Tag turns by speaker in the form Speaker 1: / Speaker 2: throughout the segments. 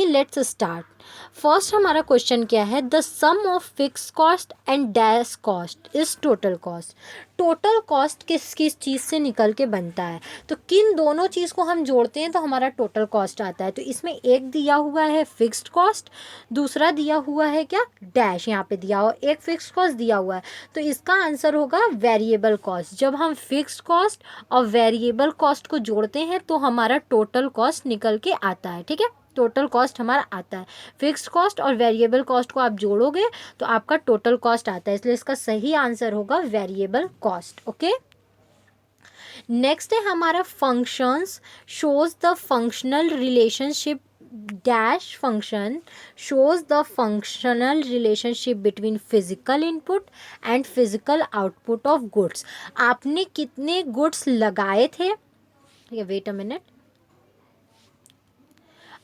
Speaker 1: Let's start. First हमारा question क्या है, the sum of fix cost and dash cost is total cost. Total cost किस किस चीज़ से निकल के बनता है, तो किन दोनों चीज़ को हम जोड़ते हैं तो हमारा टोटल कॉस्ट आता है। तो इसमें एक दिया हुआ है फिक्स्ड कॉस्ट, दूसरा दिया हुआ है क्या, डैश, यहाँ पे दिया हुआ एक फिक्स्ड कॉस्ट दिया हुआ है, तो इसका आंसर होगा वेरिएबल कॉस्ट। जब हम फिक्स्ड कॉस्ट और वेरिएबल कॉस्ट को जोड़ते हैं तो हमारा टोटल कॉस्ट निकल के आता है। ठीक है, टोटल कॉस्ट हमारा आता है। फिक्स्ड कॉस्ट और वेरिएबल कॉस्ट को आप जोड़ोगे तो आपका टोटल कॉस्ट आता है, इसलिए इसका सही आंसर होगा वेरिएबल कॉस्ट। ओके, नेक्स्ट है हमारा functions shows the functional relationship dash function shows the functional relationship between physical input and physical output of goods। आपने कितने गुड्स लगाए थे, वेट अ मिनट,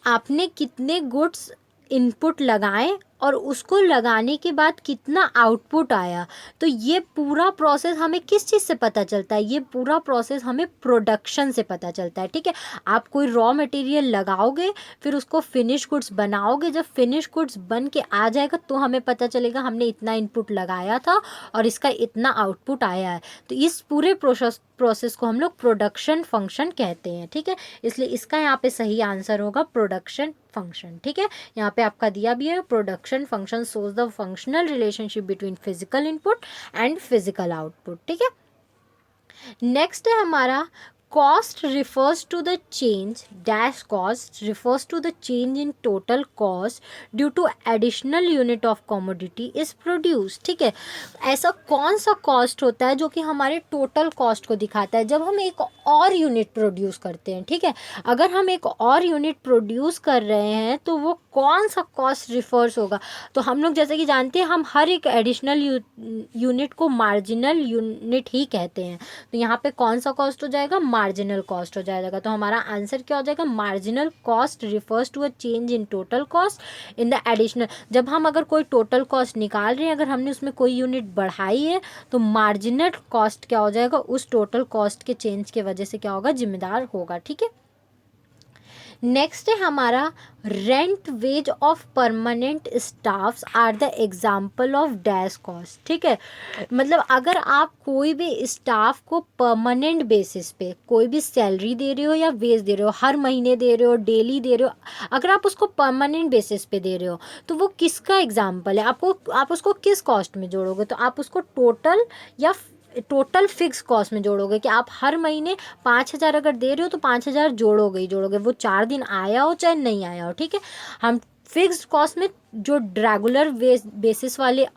Speaker 1: आपने कितने गुड्स इनपुट लगाए और उसको लगाने के बाद कितना आउटपुट आया, तो ये पूरा प्रोसेस हमें किस चीज़ से पता चलता है, ये पूरा प्रोसेस हमें प्रोडक्शन से पता चलता है। ठीक है, आप कोई रॉ मटेरियल लगाओगे, फिर उसको फिनिश गुड्स बनाओगे, जब फिनिश गुड्स बन के आ जाएगा तो हमें पता चलेगा हमने इतना इनपुट लगाया था और इसका इतना आउटपुट आया है। तो इस पूरे प्रोसेस को हम लोग प्रोडक्शन फंक्शन कहते हैं। ठीक है, इसलिए इसका यहाँ पे सही आंसर होगा प्रोडक्शन फंक्शन। ठीक है, यहाँ पे आपका दिया भी है, production function shows the functional relationship between physical input and physical output. ठीक है, नेक्स्ट है हमारा cost refers to the change dash cost refers to the change in total cost due to additional unit of commodity is produced। ठीक है, ऐसा कौन सा cost होता है जो कि हमारे टोटल कॉस्ट को दिखाता है, जब हम एक और यूनिट प्रोड्यूस करते हैं। ठीक है, अगर हम एक और यूनिट प्रोड्यूस कर रहे हैं तो वो कौन सा कॉस्ट रिफर्स होगा, तो हम लोग जैसे कि जानते हैं हम हर एक एडिशनल यूनिट को मार्जिनल यूनिट ही कहते हैं, तो यहाँ पे कौन सा कॉस्ट हो जाएगा, मार्जिनल कॉस्ट हो जाएगा। तो हमारा आंसर क्या हो जाएगा, marginal cost refers to a change in total cost in the additional. जब हम अगर कोई टोटल कॉस्ट निकाल रहे हैं, अगर हमने उसमें कोई यूनिट बढ़ाई है तो मार्जिनल कॉस्ट क्या हो जाएगा, उस टोटल कॉस्ट के चेंज के वजह से क्या होगा, जिम्मेदार होगा। ठीक है, नेक्स्ट है हमारा rent wage of permanent staffs are the example of dash cost. ठीक है, मतलब अगर आप कोई भी स्टाफ को परमानेंट बेसिस पे कोई भी सैलरी दे रहे हो या वेज दे रहे हो, हर महीने दे रहे हो, डेली दे रहे हो, अगर आप उसको परमानेंट बेसिस पे दे रहे हो तो वो किसका एग्जाम्पल है, आप उसको किस कॉस्ट में जोड़ोगे, तो आप उसको टोटल या टोटल फिक्स कॉस्ट में जोड़ोगे कि आप हर महीने 5,000 अगर दे रहे हो तो 5,000 जोड़ोगे ही जोड़ोगे, वो 4 दिन आया हो चाहे नहीं आया हो। ठीक है, हम फिक्स्ड कॉस्ट में जो रेगुलर बेसिस वाले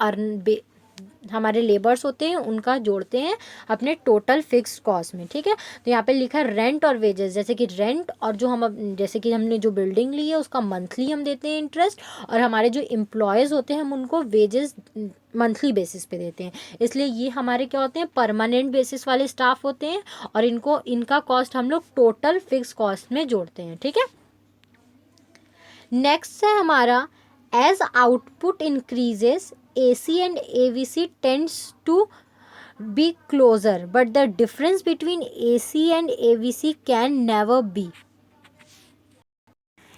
Speaker 1: हमारे लेबर्स होते हैं उनका जोड़ते हैं अपने टोटल फिक्स्ड कॉस्ट में। ठीक है, तो यहाँ पे लिखा है रेंट और वेजेस, जैसे कि रेंट और जो हम जैसे कि हमने जो बिल्डिंग ली है उसका मंथली हम देते हैं इंटरेस्ट, और हमारे जो एम्प्लॉयज़ होते हैं हम उनको वेजेस मंथली बेसिस पे देते हैं, इसलिए ये हमारे क्या होते हैं, परमानेंट बेसिस वाले स्टाफ होते हैं और इनका कॉस्ट हम लोग टोटल फिक्स कॉस्ट में जोड़ते हैं। ठीक है, नेक्स्ट है हमारा as output increases AC and AVC tends to be closer but the difference between AC and AVC can never be।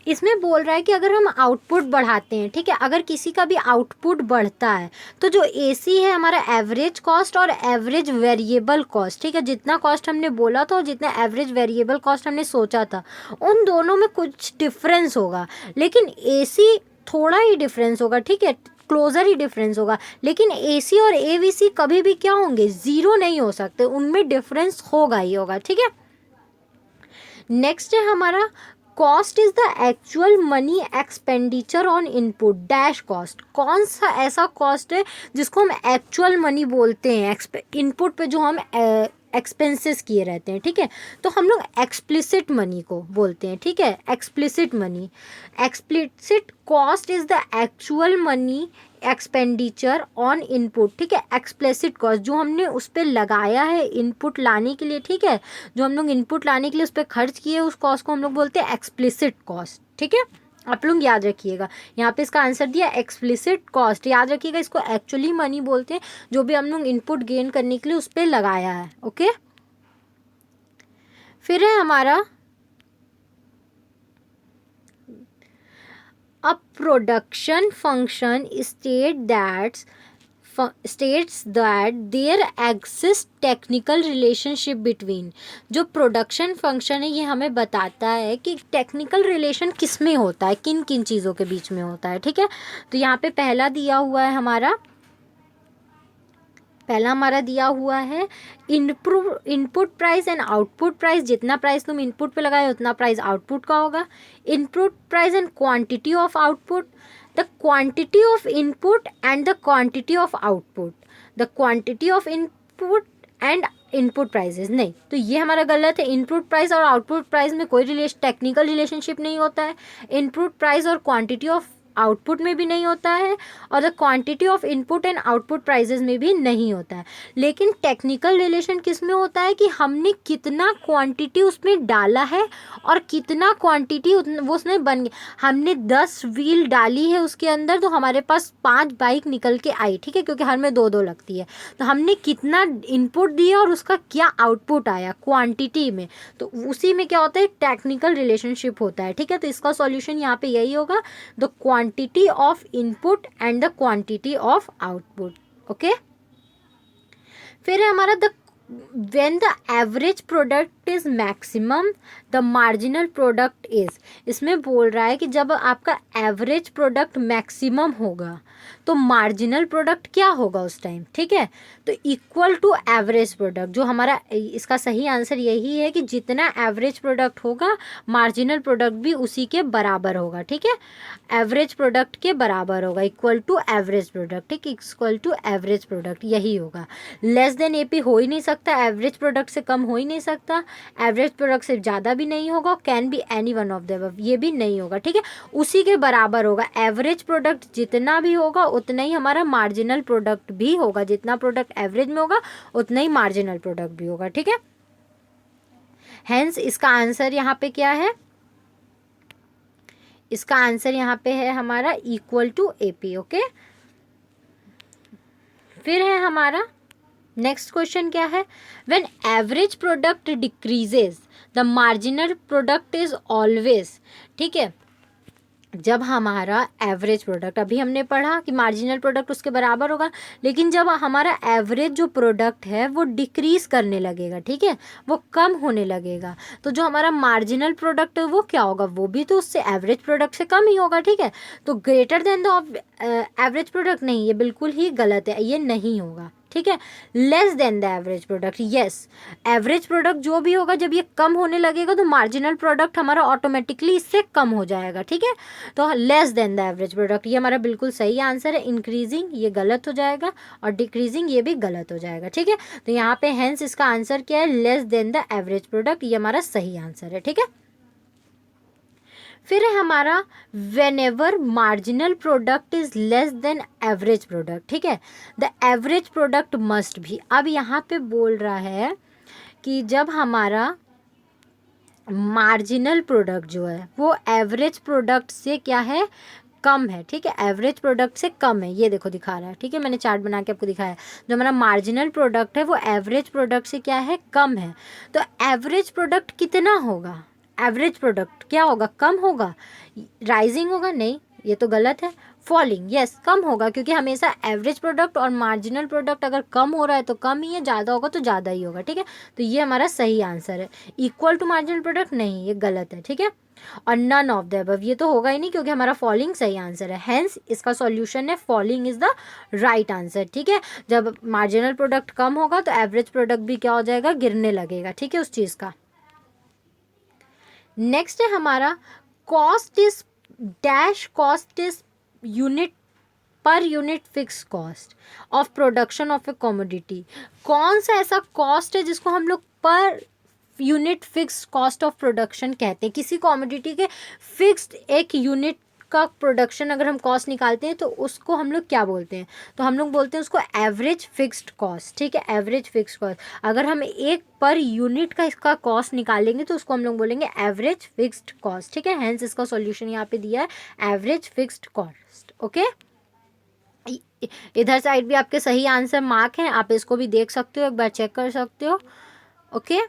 Speaker 1: इसमें बोल रहा है कि अगर हम आउटपुट बढ़ाते हैं, ठीक है, अगर किसी का भी आउटपुट बढ़ता है तो जो AC है हमारा एवरेज कॉस्ट और एवरेज वेरिएबल कॉस्ट, ठीक है, जितना कॉस्ट हमने बोला था और जितना एवरेज वेरिएबल कॉस्ट हमने सोचा था उन दोनों में कुछ डिफरेंस होगा, लेकिन AC थोड़ा ही डिफरेंस होगा। ठीक है, क्लोजर ही डिफरेंस होगा, लेकिन AC और AVC कभी भी क्या होंगे, ज़ीरो नहीं हो सकते, उनमें डिफरेंस होगा ही होगा। ठीक है, नेक्स्ट है हमारा cost is the actual money expenditure on input dash cost. कौन सा ऐसा कॉस्ट है जिसको हम एक्चुअल मनी बोलते हैं, इनपुट पे जो हम एक्सपेंसेस किए रहते हैं। ठीक है, तो हम लोग एक्सप्लिसिट मनी को बोलते हैं। ठीक है, explicit money, explicit cost is the actual money expenditure on input. ठीक है, एक्सप्लिसिट कॉस्ट जो हमने उस पर लगाया है इनपुट लाने के लिए, ठीक है, जो हम लोग इनपुट लाने के लिए उस पर खर्च किए उस कॉस्ट को हम लोग बोलते हैं एक्सप्लिसिट कॉस्ट। ठीक है, आप लोग याद रखिएगा, यहाँ पे इसका आंसर दिया एक्सप्लिसिट कॉस्ट, याद रखिएगा, इसको एक्चुअली मनी बोलते हैं जो भी हम लोग इनपुट गेन करने के लिए उस पर लगाया है। ओके, फिर है हमारा A production function states that there exists technical relationship between. जो प्रोडक्शन फंक्शन है ये हमें बताता है कि टेक्निकल रिलेशन किस में होता है, किन किन चीज़ों के बीच में होता है, ठीक है। तो यहाँ पे पहला हमारा दिया हुआ है input price and output price. जितना प्राइस तुम इनपुट पे लगाए उतना प्राइस आउटपुट का होगा। Input price and quantity of output, the quantity of input and the quantity of output, the quantity of input and input prices. नहीं, तो ये हमारा गलत है। इनपुट प्राइस और आउटपुट प्राइस में कोई टेक्निकल रिलेशनशिप नहीं होता है। इनपुट प्राइस और क्वांटिटी ऑफ आउटपुट में भी नहीं होता है, और the quantity of input and output prices में भी नहीं होता है। लेकिन टेक्निकल रिलेशन किस में होता है कि हमने कितना क्वांटिटी उसमें डाला है और कितना क्वांटिटी वो उसमें बन गया। हमने 10 व्हील डाली है उसके अंदर, तो हमारे पास 5 बाइक निकल के आई, ठीक है, क्योंकि हर में 2-2 लगती है। तो हमने कितना इनपुट दिया और उसका क्या आउटपुट आया क्वांटिटी में, तो उसी में क्या होता है, टेक्निकल रिलेशनशिप होता है, ठीक है। तो इसका सॉल्यूशन यहाँ पे यही होगा, the quantity of input and the quantity of output. Okay, फिर है हमारा the when the average product is maximum the marginal product is। इसमें बोल रहा है कि जब आपका एवरेज प्रोडक्ट मैक्सिमम होगा तो मार्जिनल प्रोडक्ट क्या होगा उस टाइम, ठीक है। तो इक्वल टू एवरेज प्रोडक्ट, जो हमारा इसका सही आंसर यही है कि जितना एवरेज प्रोडक्ट होगा मार्जिनल प्रोडक्ट भी उसी के बराबर होगा, ठीक है। एवरेज प्रोडक्ट के बराबर होगा, इक्वल टू एवरेज प्रोडक्ट, ठीक, इक्वल टू एवरेज प्रोडक्ट यही होगा। लेस देन एपी हो ही नहीं सकता, एवरेज प्रोडक्ट से कम हो ही नहीं सकता, एवरेज प्रोडक्ट से ज़्यादा भी नहीं होगा, can be any one of the above, ये भी नहीं होगा, ठीक है। उसी के बराबर होगा, एवरेज प्रोडक्ट जितना भी होगा उतना ही हमारा मार्जिनल प्रोडक्ट भी होगा, जितना प्रोडक्ट एवरेज में होगा उतना ही मार्जिनल प्रोडक्ट भी होगा, ठीक है। हेंस इसका आंसर यहाँ पे क्या है, इसका आंसर यहाँ पे है हमारा इक्वल टू एपी। ओके, फिर है हमारा नेक्स्ट क्वेश्चन क्या है, when average product decreases the marginal product is always, ठीक है। जब हमारा एवरेज प्रोडक्ट, अभी हमने पढ़ा कि मार्जिनल प्रोडक्ट उसके बराबर होगा, लेकिन जब हमारा एवरेज जो प्रोडक्ट है वो डिक्रीज करने लगेगा, ठीक है, वो कम होने लगेगा, तो जो हमारा मार्जिनल प्रोडक्ट है वो क्या होगा, वो भी तो उससे एवरेज प्रोडक्ट से कम ही होगा, ठीक है। तो greater than the average product, नहीं, ये बिल्कुल ही गलत है, ये नहीं होगा, ठीक है। Less than the average product, yes, average product जो भी होगा जब ये कम होने लगेगा तो मार्जिनल प्रोडक्ट हमारा ऑटोमेटिकली इससे कम हो जाएगा, ठीक है। तो less than the average product ये हमारा बिल्कुल सही आंसर है। इंक्रीजिंग ये गलत हो जाएगा और डिक्रीजिंग ये भी गलत हो जाएगा, ठीक है। तो यहाँ पे हेंस इसका आंसर क्या है, less than the average product, ये हमारा सही आंसर है, ठीक है। फिर है हमारा whenever marginal product is less then average product, ठीक है, द एवरेज प्रोडक्ट मस्ट भी। अब यहाँ पे बोल रहा है कि जब हमारा मार्जिनल प्रोडक्ट जो है वो एवरेज प्रोडक्ट से क्या है, कम है, ठीक है, एवरेज प्रोडक्ट से कम है, ये देखो दिखा रहा है, ठीक है, मैंने चार्ट बना के आपको दिखाया। जो हमारा मार्जिनल प्रोडक्ट है वो एवरेज प्रोडक्ट से क्या है, कम है। तो एवरेज प्रोडक्ट कितना होगा, एवरेज प्रोडक्ट क्या होगा, कम होगा, राइजिंग होगा, नहीं, ये तो गलत है, फॉलिंग, यस, कम होगा, क्योंकि हमेशा एवरेज प्रोडक्ट और मार्जिनल प्रोडक्ट अगर कम हो रहा है तो कम ही है, ज़्यादा होगा तो ज़्यादा ही होगा, ठीक है। तो ये हमारा सही आंसर है। इक्वल टू मार्जिनल प्रोडक्ट नहीं, ये गलत है, ठीक है। और नन ऑफ द अबव ये तो होगा ही नहीं, क्योंकि हमारा फॉलिंग सही आंसर है। हेंस इसका सॉल्यूशन है falling is the right answer, ठीक है। जब मार्जिनल प्रोडक्ट कम होगा तो एवरेज प्रोडक्ट भी क्या हो जाएगा, गिरने लगेगा, ठीक है, उस चीज़ का। नेक्स्ट है हमारा cost is dash, cost is unit per unit fix cost of production of A commodity. कौन सा ऐसा कॉस्ट है जिसको हम लोग per unit fix cost of production कहते हैं। किसी कमोडिटी के फिक्स्ड एक यूनिट का प्रोडक्शन अगर हम कॉस्ट निकालते हैं तो उसको हम लोग क्या बोलते हैं, तो हम लोग बोलते हैं उसको एवरेज फिक्स्ड कॉस्ट, ठीक है, एवरेज फिक्स्ड कॉस्ट। अगर हम एक पर यूनिट का इसका कॉस्ट निकालेंगे तो उसको हम लोग बोलेंगे एवरेज फिक्स्ड कॉस्ट, ठीक है। हेंस इसका सॉल्यूशन यहाँ पे दिया है एवरेज फिक्स्ड कॉस्ट। ओके, इधर साइड भी आपके सही आंसर मार्क हैं, आप इसको भी देख सकते हो, एक बार चेक कर सकते हो। ओके,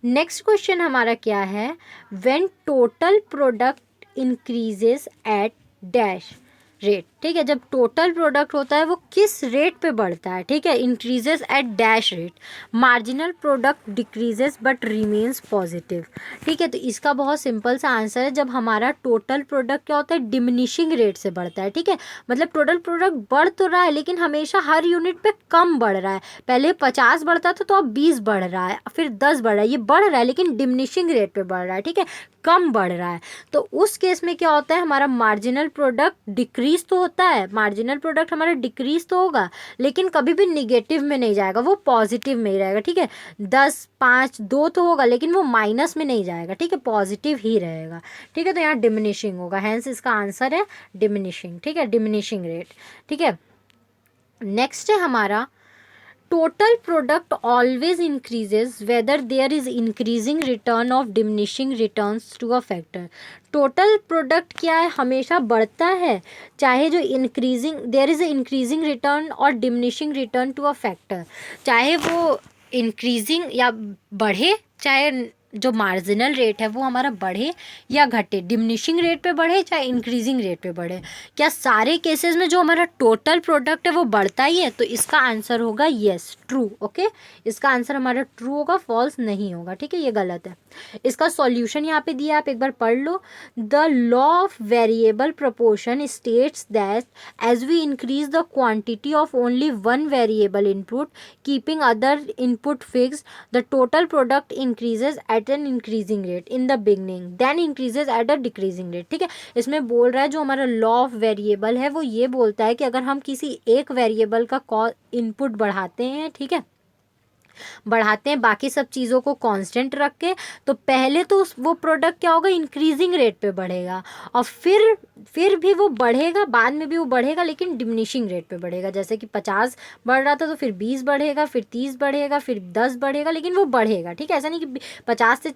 Speaker 1: नेक्स्ट क्वेश्चन हमारा क्या है, when total product increases eight dash rate. ठीक है, जब टोटल प्रोडक्ट होता है वो किस रेट पे बढ़ता है, ठीक है, increases eight dash rate, marginal product decreases but remains positive. ठीक है, तो इसका बहुत सिंपल सा आंसर है, जब हमारा टोटल प्रोडक्ट क्या होता है, डिमिनिशिंग रेट से बढ़ता है। ठीक है, मतलब टोटल प्रोडक्ट बढ़ तो रहा है लेकिन हमेशा हर यूनिट पे कम बढ़ रहा है। पहले 50 बढ़ता था तो अब 20 बढ़ रहा है, फिर 10 बढ़ रहा है, ये बढ़ रहा है लेकिन डिमिनिशिंग रेट पे बढ़ रहा है। ठीक है, कम बढ़ रहा है। तो उस केस में क्या होता है, हमारा मार्जिनल प्रोडक्ट डिक्रीज तो होता है, मार्जिनल प्रोडक्ट हमारा डिक्रीज तो होगा लेकिन कभी भी निगेटिव में नहीं जाएगा, वो पॉजिटिव में ही रहेगा। ठीक है, 10, 5, 2 तो होगा लेकिन वो माइनस में नहीं जाएगा। ठीक है, पॉजिटिव ही रहेगा। ठीक है, तो यहाँ डिमिनिशिंग होगा, हैंस इसका आंसर है डिमिनिशिंग। ठीक है, डिमिनिशिंग रेट। ठीक है, नेक्स्ट है हमारा, total product always increases whether there is increasing return of diminishing returns to a factor। Total product क्या है, हमेशा बढ़ता है चाहे जो increasing there is increasing return और diminishing return to a factor, चाहे वो इंक्रीजिंग या बढ़े, चाहे जो मार्जिनल रेट है वो हमारा बढ़े या घटे, डिमिनिशिंग रेट पे बढ़े चाहे इंक्रीजिंग रेट पे बढ़े, क्या सारे केसेस में जो हमारा टोटल प्रोडक्ट है वो बढ़ता ही है? तो इसका आंसर होगा येस, ट्रू। ओके, इसका आंसर हमारा ट्रू होगा, फॉल्स नहीं होगा। ठीक है, ये गलत है। इसका सॉल्यूशन यहाँ पे दिया, आप एक बार पढ़ लो। The law of variable proportion states that as we increase the quantity of only one variable input keeping other input fix, the total product increases at an increasing rate in the beginning then increases at a decreasing rate. ठीक है, इसमें बोल रहा है जो हमारा law of variable है वो ये बोलता है कि अगर हम किसी एक वेरिएबल का इनपुट बढ़ाते हैं, ठीक है, बढ़ाते हैं बाकी सब चीज़ों को कांस्टेंट रख के, तो पहले तो वो प्रोडक्ट क्या होगा, इंक्रीजिंग रेट पे बढ़ेगा और फिर भी वो बढ़ेगा, बाद में भी वो बढ़ेगा लेकिन डिमिनिशिंग रेट पे बढ़ेगा। जैसे कि 50 बढ़ रहा था तो फिर 20 बढ़ेगा, फिर 30 बढ़ेगा, फिर 10 बढ़ेगा, लेकिन वो बढ़ेगा। ठीक है, ऐसा नहीं कि 50 से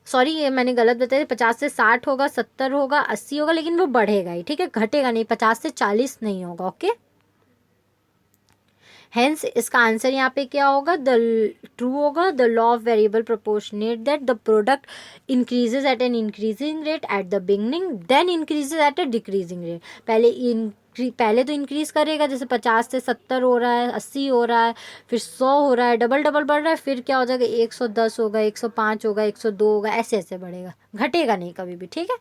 Speaker 1: सॉरी ये मैंने गलत बताया, 50 से 60 होगा, 70 होगा, 80 होगा, लेकिन वो बढ़ेगा ही। ठीक है, घटेगा नहीं, 50 से 40 नहीं होगा। ओके, हेंस इसका आंसर यहाँ पे क्या होगा, द ट्रू होगा। The law of variable proportionate that the product increases at an increasing rate at the beginning then increases at a decreasing rate. पहले तो इंक्रीज करेगा, जैसे 50 से 70 हो रहा है, 80 हो रहा है, फिर 100 हो रहा है, डबल डबल बढ़ रहा है, फिर क्या हो जाएगा, 110 होगा, 105 होगा, 102 होगा, ऐसे ऐसे बढ़ेगा, घटेगा नहीं कभी भी। ठीक है,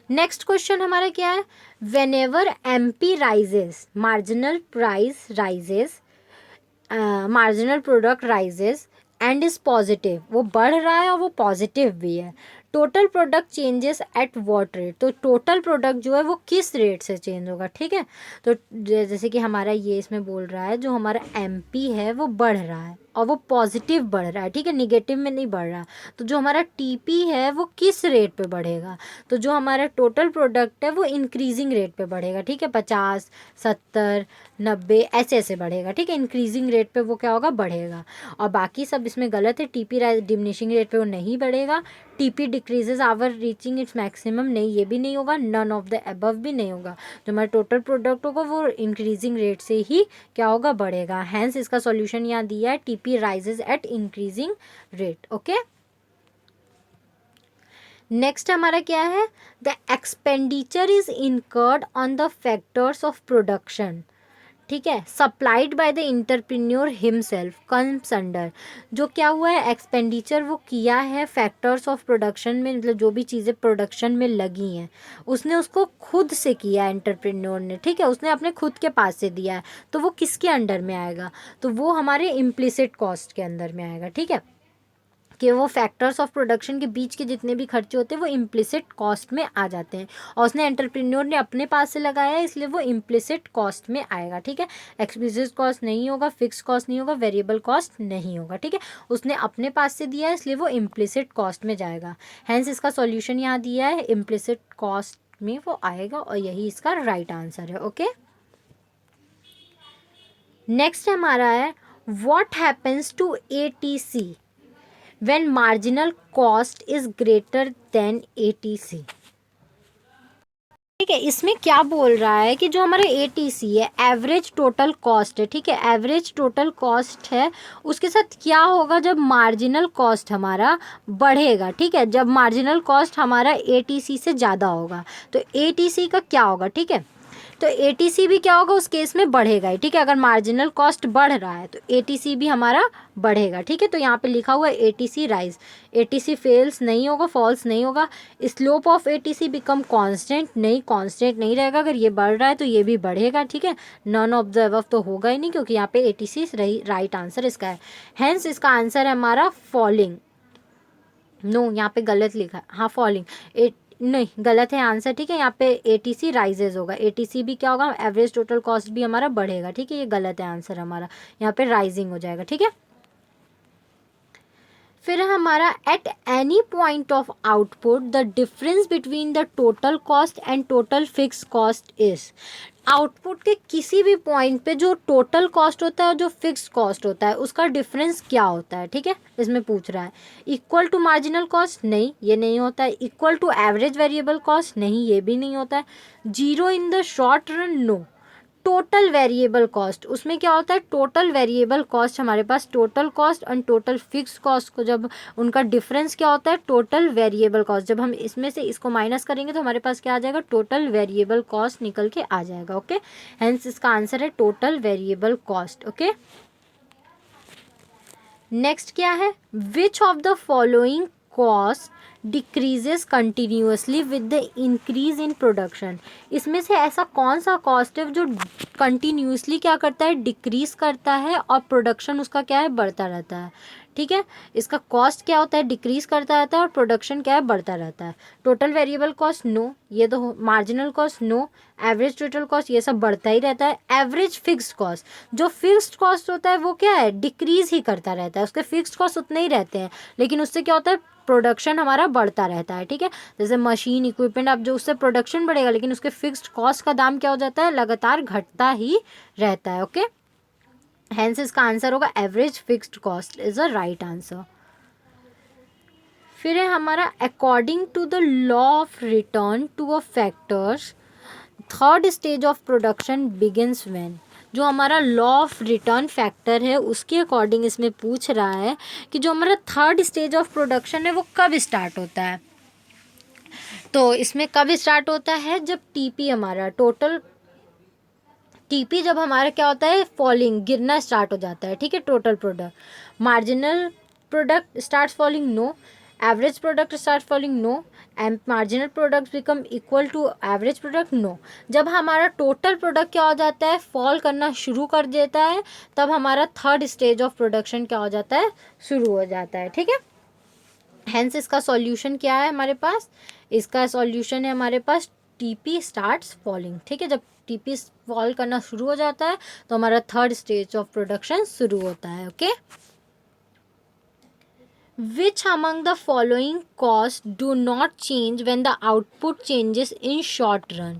Speaker 1: नेक्स्ट क्वेश्चन हमारा क्या है, when ever MP rises marginal price rises, marginal product rises and is positive, वो बढ़ रहा है और वो पॉजिटिव भी है, total product changes at what rate, तो टोटल प्रोडक्ट जो है वो किस रेट से चेंज होगा। ठीक है, तो जैसे कि हमारा ये इसमें बोल रहा है जो हमारा MP है वो बढ़ रहा है और वो पॉजिटिव बढ़ रहा है। ठीक है, निगेटिव में नहीं बढ़ रहा। तो जो हमारा TP है वो किस रेट पे बढ़ेगा, तो जो हमारा टोटल प्रोडक्ट है वो इंक्रीजिंग रेट पे बढ़ेगा। ठीक है, 50, 70, 90 ऐसे ऐसे बढ़ेगा। ठीक है, इंक्रीजिंग रेट पे वो क्या होगा, बढ़ेगा। और बाकी सब इसमें गलत है, TP डिमिनिशिंग रेट पे वो नहीं बढ़ेगा, TP decreases our reaching its maximum, नहीं ये भी नहीं होगा, नन ऑफ द अबव भी नहीं होगा। जो हमारा टोटल प्रोडक्ट होगा वो इंक्रीजिंग रेट से ही क्या होगा, बढ़ेगा। हैंस इसका सॉल्यूशन यहाँ दिया है, TP rises eight increasing rate. Okay, next हमारा क्या है, the expenditure is incurred on the factors of production, ठीक है, supplied by the entrepreneur himself comes under, जो क्या हुआ है, एक्सपेंडिचर वो किया है फैक्टर्स ऑफ प्रोडक्शन में, मतलब जो भी चीज़ें प्रोडक्शन में लगी हैं उसने उसको खुद से किया है एंटरप्रेन्योर ने। ठीक है, उसने अपने खुद के पास से दिया है, तो वो किसके अंडर में आएगा, तो वो हमारे इम्प्लिसिट कॉस्ट के अंदर में आएगा। ठीक है, कि वो फैक्टर्स ऑफ प्रोडक्शन के बीच के जितने भी खर्चे होते हैं वो इम्प्लिसिट कॉस्ट में आ जाते हैं, और उसने एंटरप्रेन्योर ने अपने पास से लगाया है इसलिए वो इम्प्लिसिट कॉस्ट में आएगा। ठीक है, एक्सप्लिसिट कॉस्ट नहीं होगा, फिक्स कॉस्ट नहीं होगा, वेरिएबल कॉस्ट नहीं होगा। ठीक है, उसने अपने पास से दिया है इसलिए वो इम्प्लिसिट कॉस्ट में जाएगा। हैंस इसका सॉल्यूशन यहाँ दिया है, इम्प्लिसिट कॉस्ट में वो आएगा और यही इसका राइट आंसर है। ओके, नेक्स्ट हमारा है, what happens to ATC when marginal cost is greater than ATC। ठीक है, इसमें क्या बोल रहा है कि जो हमारा एटीसी है, एवरेज टोटल कॉस्ट है, ठीक है, एवरेज टोटल कॉस्ट है, उसके साथ क्या होगा जब मार्जिनल कॉस्ट हमारा बढ़ेगा। ठीक है, जब मार्जिनल कॉस्ट हमारा एटीसी से ज़्यादा होगा तो एटीसी का क्या होगा। ठीक है, तो एटीसी भी क्या होगा उस केस में बढ़ेगा ही। ठीक है, अगर मार्जिनल कॉस्ट बढ़ रहा है तो एटीसी भी हमारा बढ़ेगा। ठीक है, तो यहाँ पे लिखा हुआ है एटीसी राइज, एटीसी फेल्स नहीं होगा, फॉल्स नहीं होगा। Slope of ATC become constant, नहीं कांस्टेंट नहीं रहेगा, अगर ये बढ़ रहा है तो ये भी बढ़ेगा। ठीक है, नन ऑफ द अबव तो होगा ही नहीं क्योंकि यहाँ पे एटीसी राइट आंसर इसका है। हेंस इसका आंसर है हमारा फॉलिंग। नो यहाँ पे गलत लिखा है, हाँ फॉलिंग, नहीं गलत है आंसर। ठीक है, यहाँ पे एटीसी राइजेज होगा, एटीसी भी क्या होगा, एवरेज टोटल कॉस्ट भी हमारा बढ़ेगा। ठीक है, ये गलत है आंसर हमारा, यहाँ पे राइजिंग हो जाएगा। ठीक है, फिर हमारा at any point of output the difference between the total cost and total fix cost is. Output के किसी भी पॉइंट पे जो टोटल कॉस्ट होता है और जो फिक्स कॉस्ट होता है उसका डिफरेंस क्या होता है। ठीक है, इसमें पूछ रहा है इक्वल टू मार्जिनल कॉस्ट, नहीं ये नहीं होता है। Equal to average variable cost, नहीं ये भी नहीं होता है। Zero in the short run, no. Total variable cost, उसमें क्या होता है, टोटल वेरिएबल कॉस्ट हमारे पास टोटल कॉस्ट और टोटल फिक्स कॉस्ट को जब उनका डिफरेंस क्या होता है, टोटल वेरिएबल कॉस्ट। जब हम इसमें से इसको माइनस करेंगे तो हमारे पास क्या आ जाएगा, टोटल वेरिएबल कॉस्ट निकल के आ जाएगा। ओके, हेंस इसका आंसर है total variable cost. Okay, next क्या है, विच of the following cost decreases continuously with the increase in production. इसमें से ऐसा कौन सा कॉस्ट है जो कंटिन्यूसली क्या करता है, डिक्रीज करता है और प्रोडक्शन उसका क्या है, बढ़ता रहता है। ठीक है, इसका कॉस्ट क्या होता है, डिक्रीज करता रहता है और प्रोडक्शन क्या है, बढ़ता रहता है। टोटल वेरिएबल कॉस्ट नो, ये तो marginal cost no, average total cost ये सब बढ़ता ही रहता है। एवरेज फिक्स्ड कॉस्ट, जो फिक्स्ड कॉस्ट होता है वो क्या है, डिक्रीज ही करता रहता है, उसके फिक्स्ड कॉस्ट उतने ही रहते हैं लेकिन उससे क्या होता है, प्रोडक्शन हमारा बढ़ता रहता है। ठीक है, जैसे मशीन इक्विपमेंट, अब जो उससे प्रोडक्शन बढ़ेगा लेकिन उसके फिक्स्ड कॉस्ट का दाम क्या हो जाता है, लगातार घटता ही रहता है। ओके, हेंस इसका आंसर होगा average fixed cost is a right answer. फिर है हमारा according to the law of return to a factors third stage of production begins when. जो हमारा लॉ ऑफ रिटर्न फैक्टर है उसके अकॉर्डिंग इसमें पूछ रहा है कि जो हमारा थर्ड स्टेज ऑफ प्रोडक्शन है वो कब स्टार्ट होता है। तो इसमें कब स्टार्ट होता है, जब टीपी हमारा टोटल टीपी जब हमारा क्या होता है, फॉलिंग, गिरना स्टार्ट हो जाता है। ठीक है, total product, marginal product start falling, no. Average product start falling, no. And marginal product become equal to average product, no. जब हमारा टोटल प्रोडक्ट क्या हो जाता है, फॉल करना शुरू कर देता है, तब हमारा थर्ड स्टेज ऑफ प्रोडक्शन क्या हो जाता है, शुरू हो जाता है। ठीक है, हेंस इसका सॉल्यूशन क्या है हमारे पास, इसका सॉल्यूशन है हमारे पास टीपी स्टार्ट्स फॉलिंग। ठीक है, जब टीपी फॉल करना शुरू हो जाता है तो हमारा थर्ड स्टेज ऑफ प्रोडक्शन शुरू होता है। Okay, Which among the following costs do not change when the output changes in short run?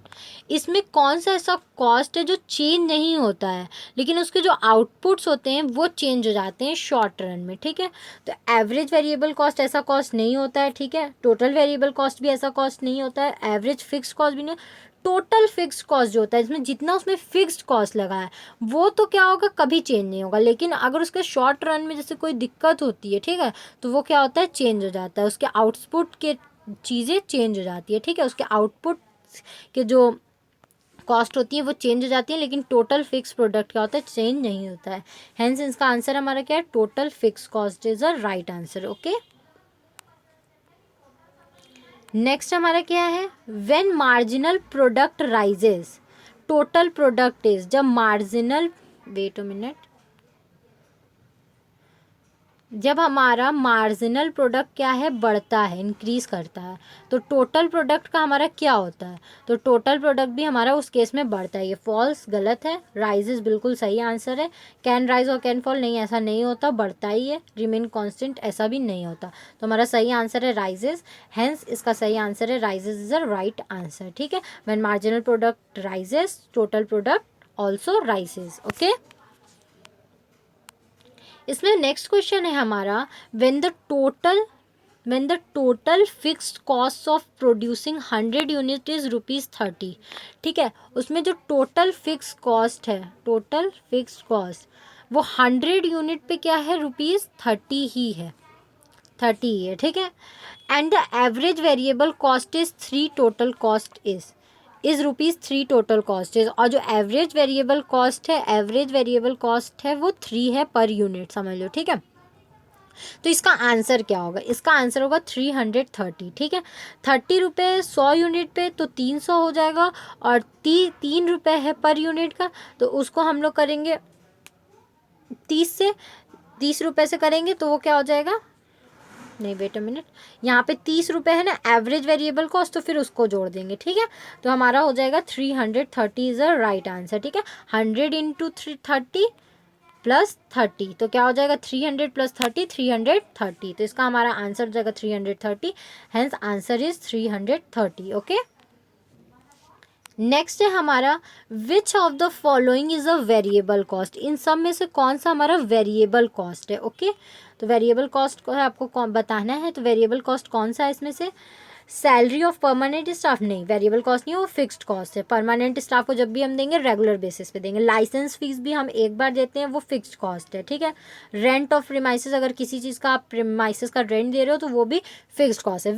Speaker 1: इसमें कौन सा ऐसा कॉस्ट है जो चेंज नहीं होता है लेकिन उसके जो आउटपुट्स होते हैं वो चेंज हो जाते हैं शॉर्ट रन में। ठीक है, तो एवरेज वेरिएबल कॉस्ट ऐसा कॉस्ट नहीं होता है। ठीक है, टोटल वेरिएबल कॉस्ट भी ऐसा कॉस्ट नहीं होता है, एवरेज फिक्स कॉस्ट भी नहीं। टोटल फिक्स्ड कॉस्ट जो होता है, इसमें जितना उसमें फिक्स्ड कॉस्ट लगा है वो तो क्या होगा, कभी चेंज नहीं होगा, लेकिन अगर उसके शॉर्ट रन में जैसे कोई दिक्कत होती है, ठीक है, तो वो क्या होता है, चेंज हो जाता है, उसके आउटपुट के चीज़ें चेंज हो जाती है। ठीक है, उसके आउटपुट के जो कॉस्ट होती है वो चेंज हो जाती है लेकिन टोटल फिक्स प्रोडक्ट क्या होता है, चेंज नहीं होता है। हेंस इसका आंसर हमारा क्या है, total fix cost is a right answer. Okay, next हमारा क्या है, when marginal product rises total product is. जब मार्जिनल, वेट अ मिनट, जब हमारा मार्जिनल प्रोडक्ट क्या है, बढ़ता है, इंक्रीज करता है, तो टोटल प्रोडक्ट का हमारा क्या होता है, तो टोटल प्रोडक्ट भी हमारा उस केस में बढ़ता है। ये फॉल्स, गलत है, राइजेस बिल्कुल सही आंसर है। कैन राइज और कैन फॉल, नहीं ऐसा नहीं होता, बढ़ता ही है। रिमेन कांस्टेंट, ऐसा भी नहीं होता, तो हमारा सही आंसर है राइजेस। हेंस इसका सही आंसर है rises is a right answer. ठीक है, when marginal product rises total product also rises. Okay, इसमें नेक्स्ट क्वेश्चन है हमारा, when the total when the total fixed cost of producing 100 unit is ₹30। ठीक है, उसमें जो टोटल फिक्स कॉस्ट है, टोटल फिक्स कॉस्ट वो 100 यूनिट पे क्या है, ₹30 ही है, 30 ही है। ठीक है, and the average variable cost is 3 total cost is ₹3 total cost is, और जो एवरेज वेरिएबल कॉस्ट है, एवरेज वेरिएबल कॉस्ट है वो 3 है पर यूनिट, समझ लो। ठीक है, तो इसका आंसर क्या होगा, इसका आंसर होगा 330। ठीक है, 30 रुपये 100 यूनिट पे तो 300 हो जाएगा, और 3 रुपये है पर यूनिट का, तो उसको हम लोग करेंगे 30 रुपये से करेंगे तो वो क्या हो जाएगा, नहीं वेट अ मिनट, यहाँ पे 30 रुपये है ना एवरेज वेरिएबल कॉस्ट, तो फिर उसको जोड़ देंगे। ठीक है, तो हमारा हो जाएगा 330 इज़ अ राइट आंसर। ठीक है, 100 इंटू 30 प्लस 30, तो क्या हो जाएगा 300 प्लस 30, 330, तो इसका हमारा आंसर हो जाएगा 330, hence answer is 330। Okay, next है हमारा which of the following is a variable cost, इन सब में से कौन सा हमारा वेरिएबल कॉस्ट है। ओके, तो वेरिएबल कॉस्ट को है आपको कौन बताना है, तो वेरिएबल कॉस्ट कौन सा है इसमें से, सैलरी ऑफ परमानेंट स्टाफ, नहीं वेरिएबल कॉस्ट नहीं है, वो फिक्स्ड कॉस्ट है। परमानेंट स्टाफ को जब भी हम देंगे रेगुलर बेसिस पे देंगे। लाइसेंस फीस भी हम एक बार देते हैं, वो फिक्स्ड कॉस्ट है। ठीक है, रेंट ऑफ प्रीमाइसेस, अगर किसी चीज़ का आप प्रीमाइसेस का रेंट दे रहे हो तो वो भी फिक्स्ड कॉस्ट है।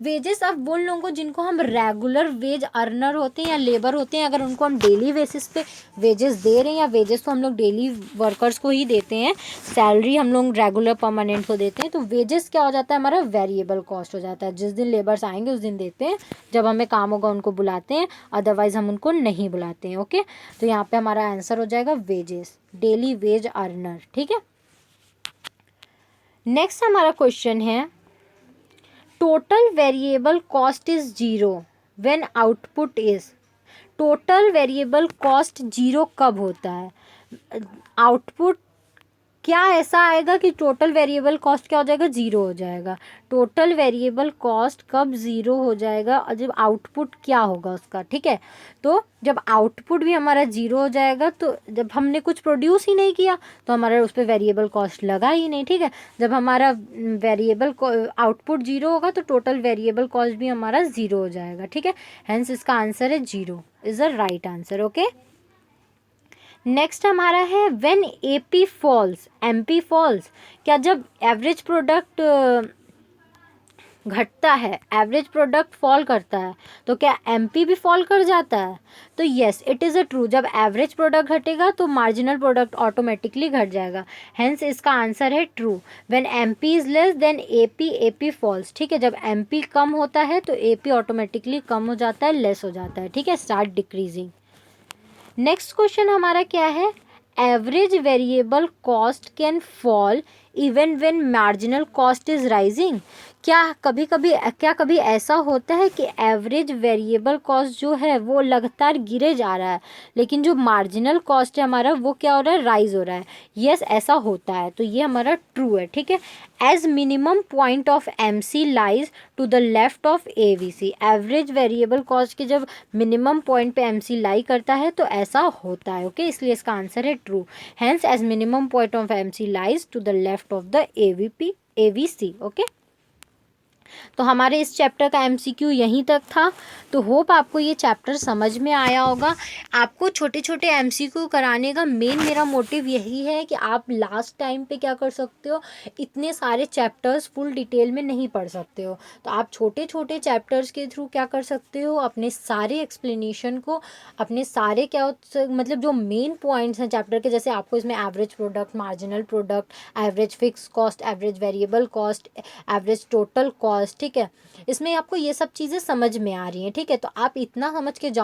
Speaker 1: वेजेस अब उन लोगों को जिनको हम रेगुलर वेज अर्नर होते हैं या लेबर होते हैं, अगर उनको हम डेली बेसिस पे वेजेस दे रहे हैं, या वेजेस तो हम लोग डेली वर्कर्स को ही देते हैं, सैलरी हम लोग रेगुलर परमानेंट को देते हैं, तो वेजेस क्या हो जाता है हमारा वेरिएबल कॉस्ट हो जाता है। जिस दिन लेबर्स आएंगे उस दिन देते हैं, जब हमें काम होगा उनको बुलाते हैं, अदरवाइज हम उनको नहीं बुलाते हैं। ओके, तो यहाँ पे हमारा आंसर हो जाएगा वेजेस, डेली वेज अर्नर। ठीक है, नेक्स्ट हमारा क्वेश्चन है total variable cost is 0 when output is, total variable cost 0 कब होता है, आउटपुट क्या ऐसा आएगा कि टोटल वेरिएबल कॉस्ट क्या हो जाएगा, 0 हो जाएगा। टोटल वेरिएबल कॉस्ट कब 0 हो जाएगा, और जब आउटपुट क्या होगा उसका। ठीक है, तो जब आउटपुट भी हमारा 0 हो जाएगा, तो जब हमने कुछ प्रोड्यूस ही नहीं किया तो हमारा उस पर वेरिएबल कॉस्ट लगा ही नहीं। ठीक है, जब हमारा वेरिएबल आउटपुट 0 होगा तो टोटल वेरिएबल कॉस्ट भी हमारा 0 हो जाएगा। ठीक है, हेंस इसका आंसर है 0 is the right answer. Okay, next हमारा है when AP falls MP falls, क्या जब एवरेज प्रोडक्ट घटता है, एवरेज प्रोडक्ट फॉल करता है, तो क्या एमपी भी फॉल कर जाता है, तो yes it is a true, जब एवरेज प्रोडक्ट घटेगा तो मार्जिनल प्रोडक्ट ऑटोमेटिकली घट जाएगा, हेंस इसका आंसर है true. When MP is less than AP, AP falls. ठीक है, जब एमपी कम होता है तो एपी ऑटोमेटिकली कम हो जाता है, लेस हो जाता है। ठीक है, स्टार्ट डिक्रीजिंग। नेक्स्ट क्वेश्चन हमारा क्या है, average variable cost can fall even when marginal cost is rising, क्या कभी ऐसा होता है कि एवरेज वेरिएबल कॉस्ट जो है वो लगातार गिरे जा रहा है, लेकिन जो मार्जिनल कॉस्ट है हमारा वो क्या हो रहा है, राइज हो रहा है। यस ऐसा होता है, तो ये हमारा ट्रू है। ठीक है, as minimum point of MC lies to the left of AVC, average variable cost के जब मिनिमम पॉइंट पे एमसी लाई करता है तो ऐसा होता है। ओके, इसलिए इसका आंसर है true, hence as minimum point of MC lies to the left of the AVC. Okay, तो हमारे इस चैप्टर का एमसीक्यू यहीं तक था। तो होप आपको ये चैप्टर समझ में आया होगा। आपको छोटे छोटे एमसीक्यू कराने का मेन मेरा मोटिव यही है कि आप लास्ट टाइम पे क्या कर सकते हो, इतने सारे चैप्टर्स फुल डिटेल में नहीं पढ़ सकते हो, तो आप छोटे छोटे चैप्टर्स के थ्रू क्या कर सकते हो, अपने सारे एक्सप्लेनेशन को, अपने सारे मतलब जो मेन पॉइंट्स हैं चैप्टर के, जैसे आपको इसमें average product, marginal product, average fix cost, average variable cost, average total cost, ठीक है, इसमें आपको ये सब चीज़ें समझ में आ रही हैं। ठीक है, तो आप इतना समझ के जाओ